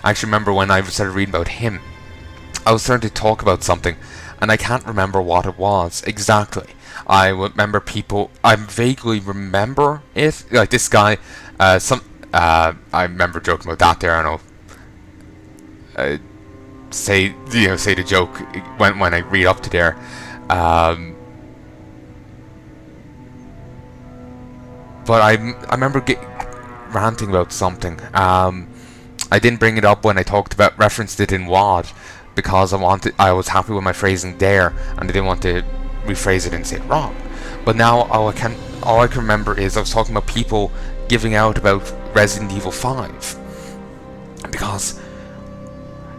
I actually remember when I started reading about him, I was starting to talk about something, and I can't remember what it was exactly. I remember people. I vaguely remember it. Like this guy. I remember joking about that. There, I don't know. Say the joke when I read up to there. Um, but I remember ranting about something. I didn't bring it up when I talked about referenced it in WAD because I was happy with my phrasing there, and I didn't want to rephrase it and say it wrong. But now all I can remember is I was talking about people giving out about Resident Evil 5 because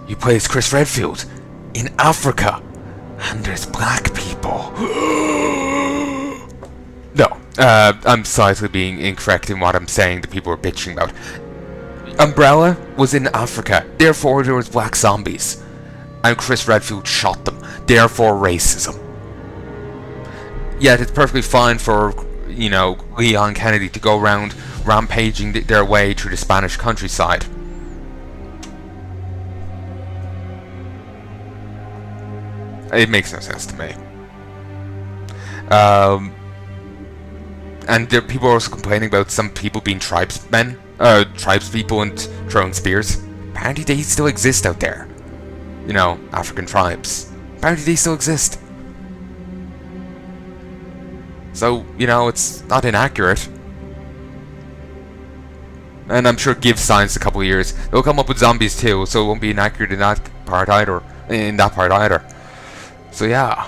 you play as Chris Redfield in Africa and there's black people. No, I'm slightly being incorrect in what I'm saying that people are bitching about. Umbrella was in Africa, therefore there was black zombies. And Chris Redfield shot them, therefore racism. Yet it's perfectly fine for, Leon Kennedy to go around rampaging their way through the Spanish countryside. It makes no sense to me. And people are also complaining about some people being tribespeople and throwing spears. Apparently they still exist out there. African tribes. Apparently they still exist. So, it's not inaccurate. And I'm sure give science a couple of years, they'll come up with zombies too, so it won't be inaccurate in that part either. So yeah.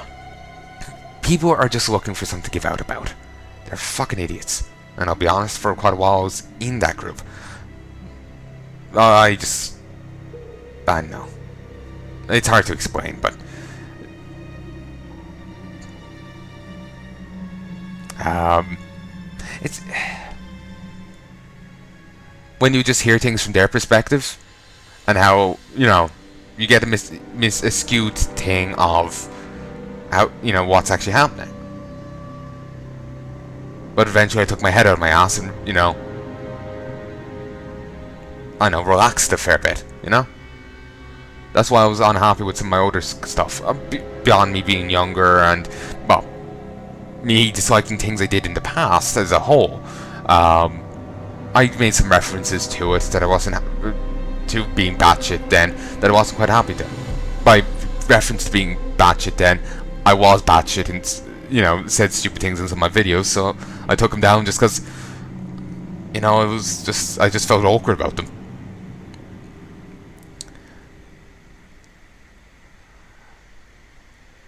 People are just looking for something to give out about. They're fucking idiots. And I'll be honest, for quite a while I was in that group. I don't know. It's hard to explain, but it's when you just hear things from their perspective and how you get a skewed thing of how what's actually happening. But eventually I took my head out of my ass and relaxed a fair bit. That's why I was unhappy with some of my older stuff. Beyond me being younger and, well, me disliking things I did in the past as a whole. I made some references to it that I wasn't to being batshit then, that I wasn't quite happy to. By reference to being batshit then, I was batshit and, said stupid things in some of my videos, so I took them down just because, I just felt awkward about them.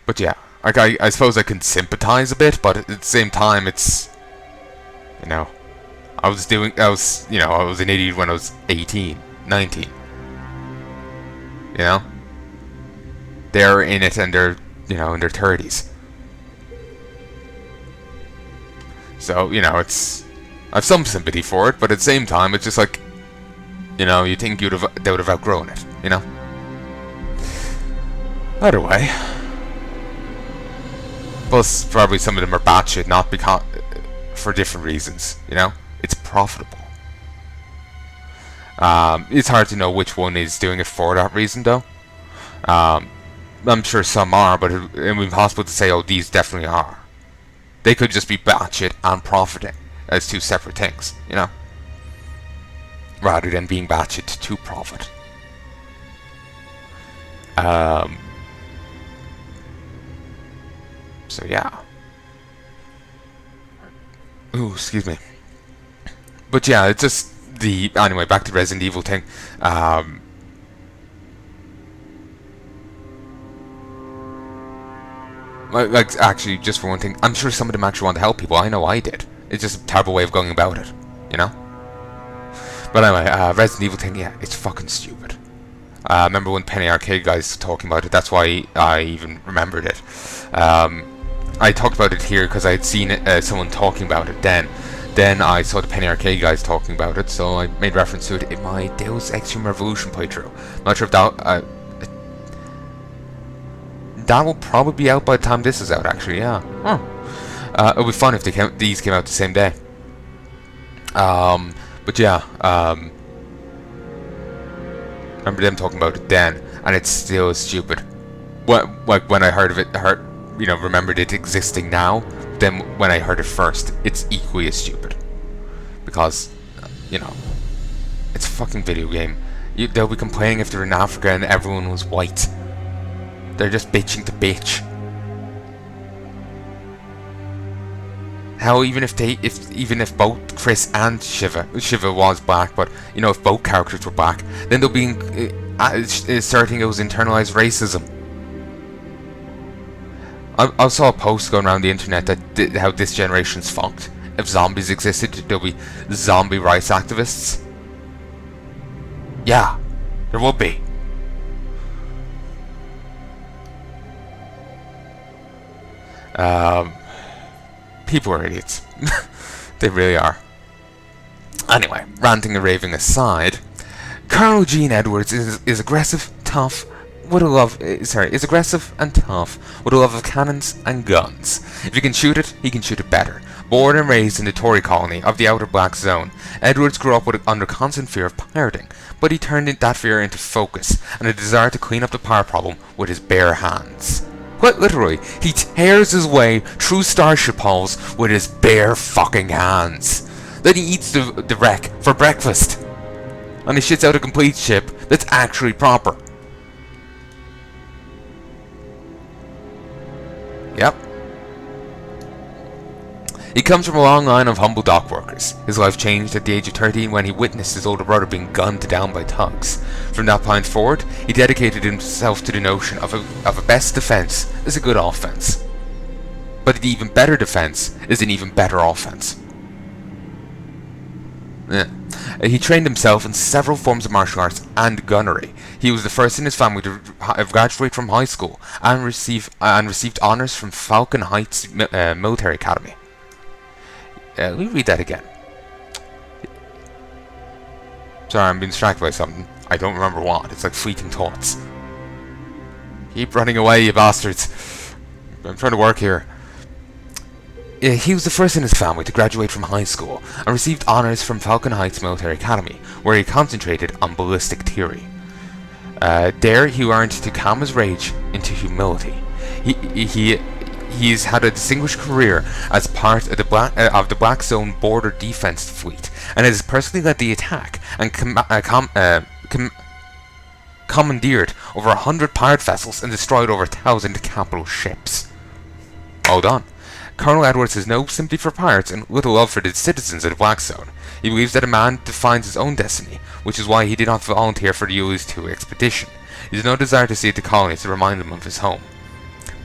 But yeah, like I suppose I can sympathize a bit, but at the same time, it's, I was an idiot when I was 18, 19. They're in it and they're, in their 30s. So, it's, I have some sympathy for it, but at the same time, it's just like, you think they would have outgrown it, Either way. Plus, probably some of them are batshit, not because for different reasons. It's profitable. It's hard to know which one is doing it for that reason, though. I'm sure some are, but it would be impossible to say, oh, these definitely are. They could just be batshit and profiting as two separate things, rather than being batshit to profit. So yeah. Ooh, excuse me. But yeah, it's just anyway, back to Resident Evil thing. Like, actually, just for one thing, I'm sure some of them actually want to help people. I know I did. It's just a terrible way of going about it, But anyway, Resident Evil thing, yeah, it's fucking stupid. I remember when Penny Arcade guys talking about it. That's why I even remembered it. I talked about it here because I had seen someone talking about it then. Then I saw the Penny Arcade guys talking about it, so I made reference to it in my Deus Ex Human Revolution playthrough. Not sure if that will probably be out by the time this is out, actually, yeah. It would be fun if these came out the same day. But yeah, remember them talking about it then, and it's still stupid. Like when I heard of it, remembered it existing now, then when I heard it first, it's equally as stupid. Because, it's a fucking video game. They'll be complaining if they're in Africa and everyone was white. They're just bitching to bitch. How even if both Chris and Shiva was black, but if both characters were black, then they'll be asserting it was internalized racism. I saw a post going around the internet that how this generation's fucked. If zombies existed, there'll be zombie rights activists. Yeah, there will be. People are idiots. They really are. Anyway, ranting and raving aside, Colonel Gene Edwards is aggressive, tough, is aggressive and tough with a love of cannons and guns. If he can shoot it, he can shoot it better. Born and raised in the Tory colony of the Outer Black Zone, Edwards grew up under constant fear of pirating, but he turned that fear into focus and a desire to clean up the pirate problem with his bare hands. Quite literally, he tears his way through starship halls with his bare fucking hands. Then he eats the wreck for breakfast. And he shits out a complete ship that's actually proper. Yep. He comes from a long line of humble dock workers. His life changed at the age of 13 when he witnessed his older brother being gunned down by thugs. From that point forward, he dedicated himself to the notion of a best defense is a good offense. But an even better defense is an even better offense. Yeah. He trained himself in several forms of martial arts and gunnery. He was the first in his family to graduate from high school and received honours from Falcon Heights Military Academy. Let me read that again. Sorry, I'm being distracted by something. I don't remember what. It's like fleeting thoughts. Keep running away, you bastards. I'm trying to work here. He was the first in his family to graduate from high school and received honours from Falcon Heights Military Academy, where he concentrated on ballistic theory. There, he learned to calm his rage into humility. He's had a distinguished career as part of the Black Zone Border Defense Fleet, and has personally led the attack and commandeered over 100 pirate vessels and destroyed over 1,000 capital ships. Hold on. Colonel Edwards has no sympathy for pirates and little love for the citizens of the Black Zone. He believes that a man defines his own destiny, which is why he did not volunteer for the Ulysses 2 expedition. He has no desire to see the colony to remind him of his home.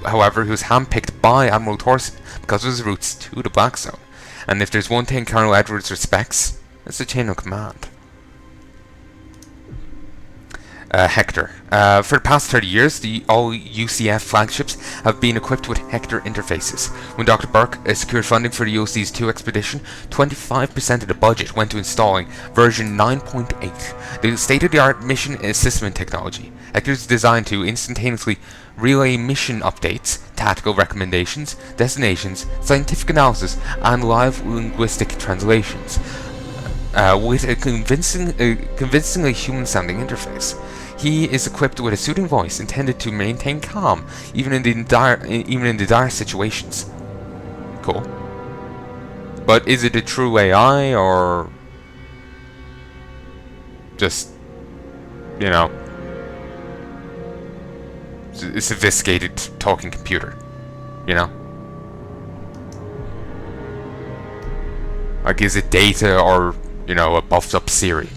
However, he was handpicked by Admiral Thorson because of his roots to the Black Zone. And if there's one thing Colonel Edwards respects, it's the chain of command. Hector. For the past 30 years, all UCF flagships have been equipped with Hector interfaces. When Dr. Burke secured funding for the Ulysses 2 expedition, 25% of the budget went to installing version 9.8, the state-of-the-art mission assessment technology. Hector is designed to instantaneously relay mission updates, tactical recommendations, destinations, scientific analysis, and live linguistic translations, with a convincingly human-sounding interface. He is equipped with a soothing voice intended to maintain calm, even in the dire situations. Cool. But is it a true AI or just, a sophisticated talking computer? Like, is it Data or a buffed up Siri?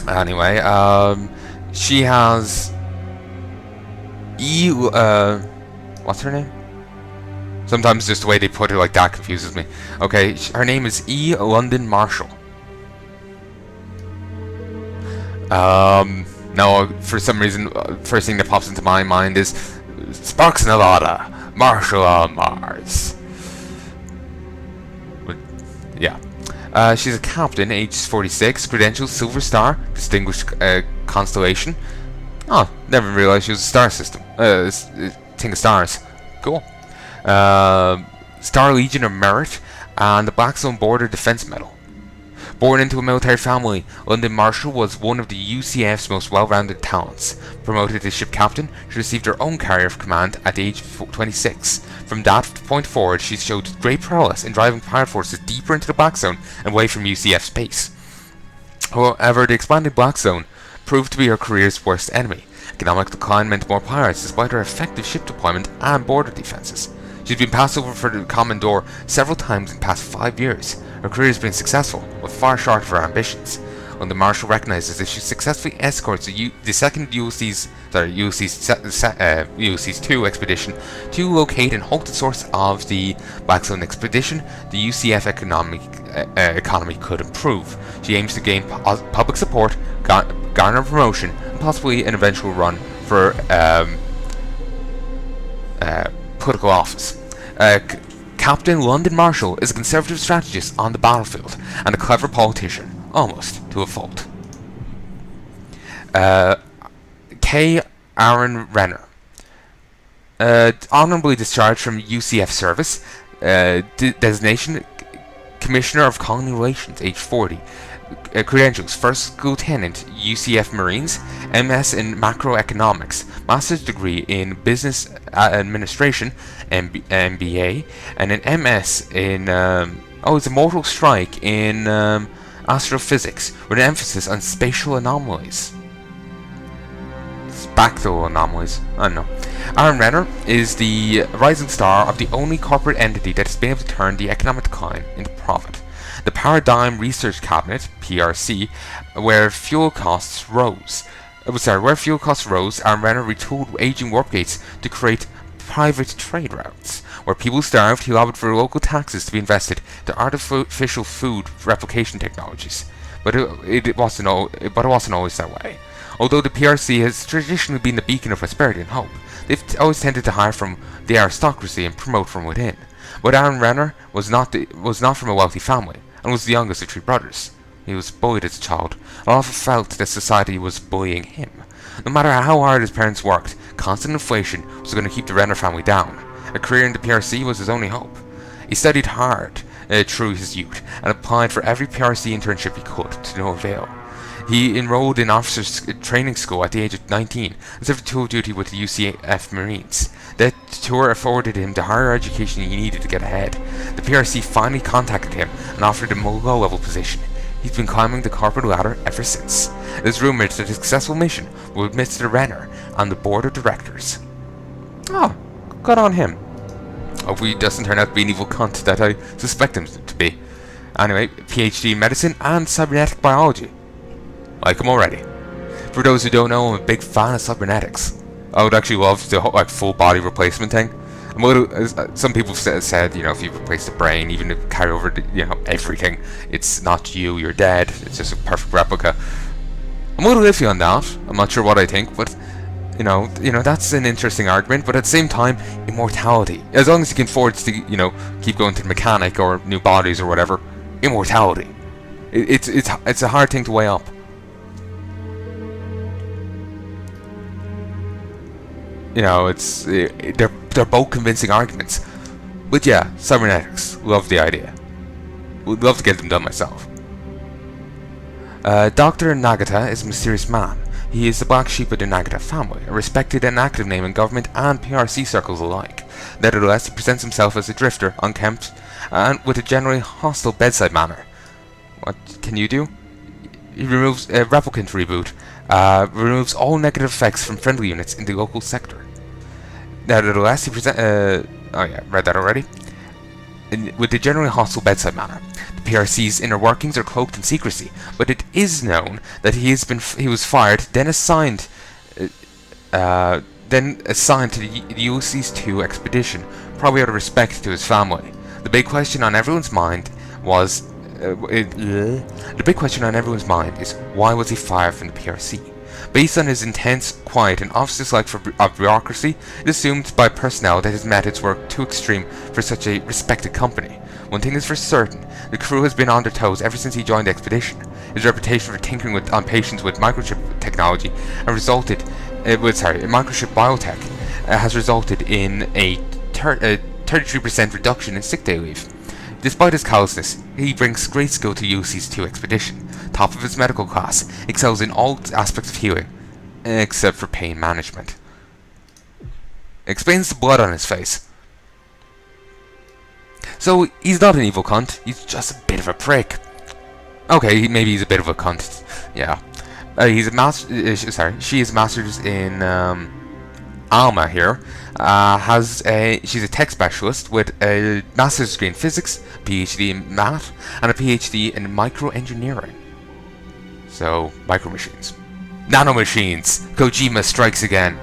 Anyway, she has what's her name? Sometimes just the way they put it like that confuses me. Okay, her name is E. London Marshall. Now, for some reason, first thing that pops into my mind is Sparks Nevada, Marshall on Mars. Yeah. She's a captain, age 46, credentials Silver Star, distinguished constellation. Oh, never realized she was a star system. Thing of stars. Cool. Star Legion of Merit, and the Black Zone Border Defense Medal. Born into a military family, London Marshall was one of the UCF's most well-rounded talents. Promoted to ship captain, she received her own carrier of command at the age of 26. From that point forward, she showed great prowess in driving pirate forces deeper into the Black Zone and away from UCF's base. However, the expanded Black Zone proved to be her career's worst enemy. Economic decline meant more pirates despite her effective ship deployment and border defences. She's been passed over for the Commodore several times in the past 5 years. Her career has been successful, but far short of her ambitions. When the Marshal recognises if she successfully escorts the second Ulysses 2 expedition to locate and hold the source of the Black Zone expedition, the UCF economy could improve. She aims to gain public support, garner promotion, and possibly an eventual run for political office. Captain London Marshall is a conservative strategist on the battlefield and a clever politician, almost to a fault. K. Aaron Renner, honorably discharged from UCF service, designation Commissioner of Colony Relations, age 40. Credentials: First Lieutenant, UCF Marines, MS in Macroeconomics, Master's degree in Business Administration, MBA, and an MS in, it's a mortal strike in astrophysics, with an emphasis on spatial anomalies. Spectral anomalies, I don't know. Aaron Renner is the rising star of the only corporate entity that has been able to turn the economic decline into profit. The Paradigm Research Cabinet, PRC, where fuel costs rose, Aaron Renner retooled aging warp gates to create private trade routes. Where people starved, he lobbied for local taxes to be invested to artificial food replication technologies. But it wasn't always that way. Although the PRC has traditionally been the beacon of prosperity and hope, they've always tended to hire from the aristocracy and promote from within. But Aaron Renner was not from a wealthy family, and was the youngest of 3 brothers. He was bullied as a child, and often felt that society was bullying him. No matter how hard his parents worked, constant inflation was going to keep the Renner family down. A career in the PRC was his only hope. He studied hard through his youth, and applied for every PRC internship he could, to no avail. He enrolled in officers' training school at the age of 19 and served tour duty with the UCF Marines. That tour afforded him the higher education he needed to get ahead. The PRC finally contacted him and offered him a low-level position. He's been climbing the corporate ladder ever since. It is rumoured that a successful mission will admit Mr. Renner on the board of directors. Oh, good on him. Hopefully he doesn't turn out to be an evil cunt that I suspect him to be. Anyway, PhD in medicine and cybernetic biology. Like him already. For those who don't know, I'm a big fan of cybernetics. I would actually love the whole, full body replacement thing. Some people said, if you replace the brain, even to carry over, everything, it's not you, you're dead. It's just a perfect replica. I'm a little iffy on that. I'm not sure what I think, but that's an interesting argument. But at the same time, immortality. As long as you can afford to, keep going to the mechanic or new bodies or whatever, immortality. It's a hard thing to weigh up. They're both convincing arguments. But yeah, cybernetics. Love the idea. Would love to get them done myself. Dr. Nagata is a mysterious man. He is the black sheep of the Nagata family, a respected and active name in government and PRC circles alike. Nevertheless, he presents himself as a drifter, unkempt, and with a generally hostile bedside manner. What can you do? He removes a replicant reboot, removes all negative effects from friendly units in the local sector. Nevertheless, he read that already. With a generally hostile bedside manner. The PRC's inner workings are cloaked in secrecy, but it is known that he was fired, then assigned to the Ulysses 2 expedition, probably out of respect to his family. The big question on everyone's mind is why was he fired from the PRC? Based on his intense, quiet, and office dislike of bureaucracy, it is assumed by personnel that his methods were too extreme for such a respected company. One thing is for certain, the crew has been on their toes ever since he joined the expedition. His reputation for tinkering on patients with microchip technology microchip biotech has resulted in a 33% reduction in sick day leave. Despite his callousness, he brings great skill to UC's 2 expedition, top of his medical class, excels in all aspects of healing, except for pain management. Explains the blood on his face. So, he's not an evil cunt, he's just a bit of a prick. Okay, maybe he's a bit of a cunt, yeah. He's a master. She is masters in Alma here. She's a tech specialist with a master's degree in physics, PhD in math, and a PhD in microengineering. So, micro machines, nano machines. Kojima strikes again.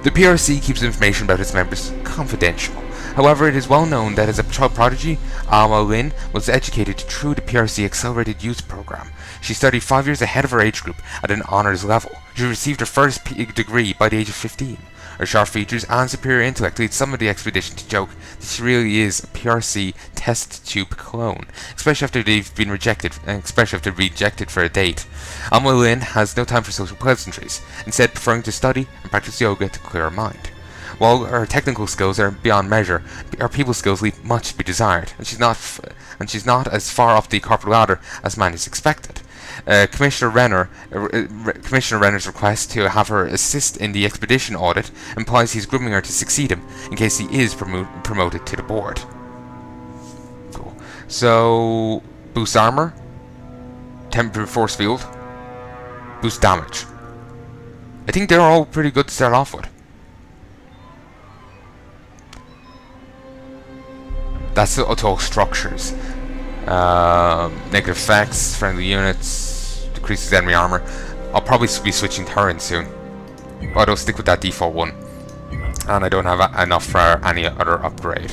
The PRC keeps information about its members confidential. However, it is well known that as a child prodigy, Alma Lin was educated through the PRC Accelerated Youth Program. She studied 5 years ahead of her age group at an honours level. She received her first degree by the age of 15. Her sharp features and superior intellect lead some of the expedition to joke that she really is a PRC test tube clone, especially after they've been rejected, for a date. Alma Lin has no time for social pleasantries, instead preferring to study and practice yoga to clear her mind. While her technical skills are beyond measure, her people skills leave much to be desired, and she's not as far up the corporate ladder as man is expected. Commissioner Renner's request to have her assist in the expedition audit implies he's grooming her to succeed him in case he is promoted to the board. Cool. So, boost armor, temporary force field, boost damage. I think they're all pretty good to start off with. That's to all structures. Negative effects, friendly units, decreases enemy armor. I'll probably be switching to her soon. But I'll stick with that default one. And I don't have enough for any other upgrade.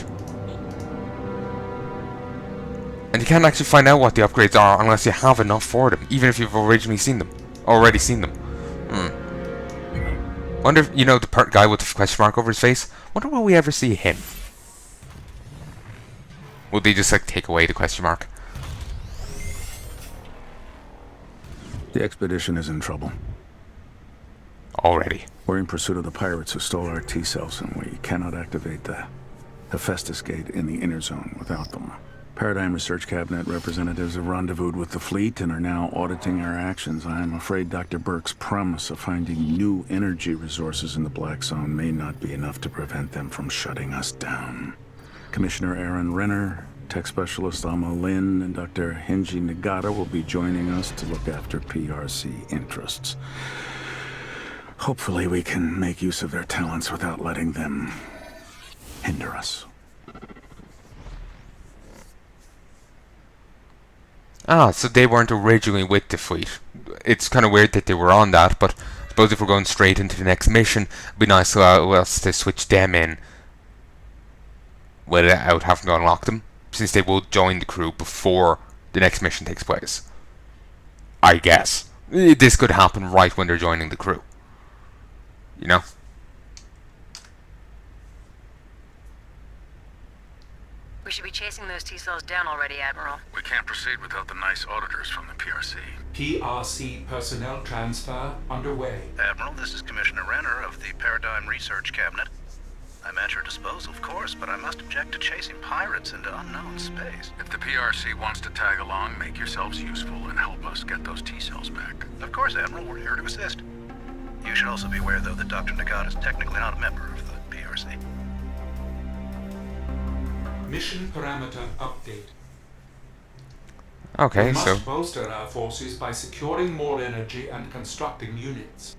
And you can't actually find out what the upgrades are unless you have enough for them, even if you've already seen them. Wonder if, the guy with the question mark over his face? Wonder will we ever see him? Will they just take away the question mark? The expedition is in trouble. Already. We're in pursuit of the pirates who stole our T-cells, and we cannot activate the Hephaestus Gate in the inner zone without them. Paradigm Research Cabinet representatives have rendezvoused with the fleet and are now auditing our actions. I am afraid Dr. Burke's promise of finding new energy resources in the Black Zone may not be enough to prevent them from shutting us down. Commissioner Aaron Renner, Tech Specialist Alma Lin, and Dr. Henji Nagata will be joining us to look after PRC interests. Hopefully we can make use of their talents without letting them hinder us. Ah, so they weren't originally with the fleet. It's kind of weird that they were on that, but I suppose if we're going straight into the next mission, it'd be nice to us to switch them in without having to unlock them, since they will join the crew before the next mission takes place. I guess. This could happen right when they're joining the crew. You know? We should be chasing those T-cells down already, Admiral. We can't proceed without the nice auditors from the PRC. PRC personnel transfer underway. Admiral, this is Commissioner Renner of the Paradigm Research Cabinet. I'm at your disposal, of course, but I must object to chasing pirates into unknown space. If the PRC wants to tag along, make yourselves useful and help us get those T-cells back. Of course, Admiral, we're here to assist. You should also be aware, though, that Dr. Nagata is technically not a member of the PRC. Mission parameter update. Okay, we so must bolster our forces by securing more energy and constructing units.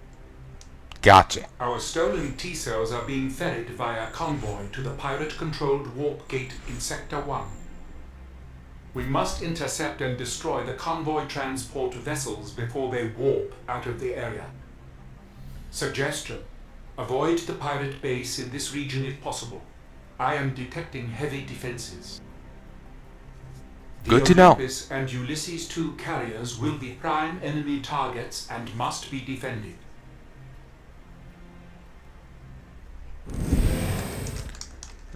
gotcha. Our stolen T-cells are being ferried via convoy to the pirate-controlled warp gate in Sector 1. We must intercept and destroy the convoy transport vessels before they warp out of the area. Suggestion: avoid the pirate base in this region if possible. I am detecting heavy defenses. Good to know. The Olympus and Ulysses 2 carriers will be prime enemy targets and must be defended.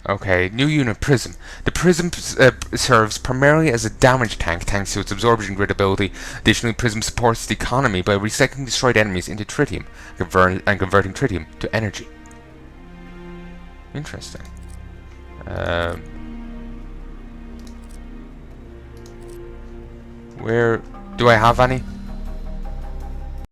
Okay, new unit Prism. The Prism serves primarily as a damage tank thanks to its absorption grid ability. Additionally, Prism supports the economy by recycling destroyed enemies into tritium and converting tritium to energy. Interesting. Where do I have any?